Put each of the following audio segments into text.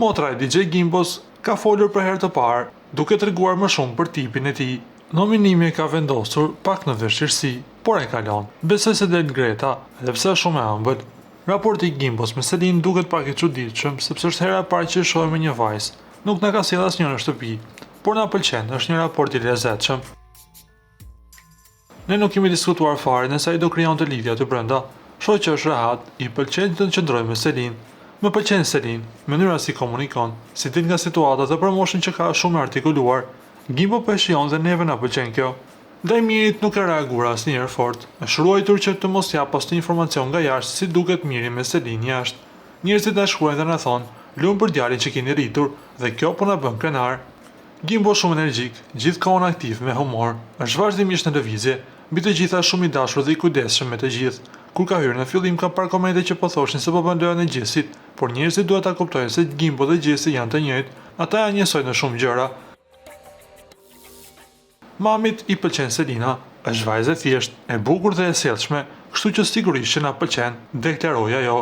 Motra e DJ Gimbos ka folur për herë të parë, duke treguar më shumë për tipin e tij. Nominimi e ka vendosur pak në vështirësi, por e kalon. Besoj se del Greta, edhe pse është shumë e ëmbël. Raporti i Gimbos me Selin duket pak i çuditshëm, sepse është hera e parë që shohim me një vajzë. Nuk na ka sjell asnjë në shtëpi, por na pëlqen, është një raport i lezetshëm. Ne nuk kemi diskutuar fare nëse ai do krijonte lidhje aty brenda. Shoh që është rehat, i pëlqen të qëndroj me Selin. Më pëlqen Selin, mënyra si komunikon, si del nga situatat dhe për moshën që ka shumë e artikuluar. Gimbo po e shijon dhe neve na pëlqen kjo. Ndaj Mirit nuk e reagua asnjëherë fort. Është ruajtur që të mos jap asnjë informacion nga jashtë si duket Miri me Selin jashtë. Njerëzit na shkruajnë dhe na thonë, "Lum për djalin që keni rritur" dhe kjo po na bën krenar. Gimbo shumë energjik, gjithkohon aktiv me humor, është vazhdimisht në lëvizje, mbi të gjitha shumë i dashur dhe i kujdesshëm me të gjithë. Kur ka hyrë në fillim ka parë komente që po thoshin se po bën lojën e Gjesit, por njerëzit duhet ta kuptojnë se Gimbo dhe Gjesi janë të njëjtë, ata janë njësoj në shumë gjëra. Mamit i pëlqen Selina, është vajzë e thjeshtë, e bukur dhe e sjellshme, kështu që sigurisht që na pëlqen, deklaroi ajo.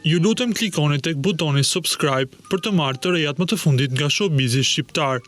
Ju lutem klikoni tek butoni subscribe për të marrë të rejat më të fundit nga showbizi shqiptar.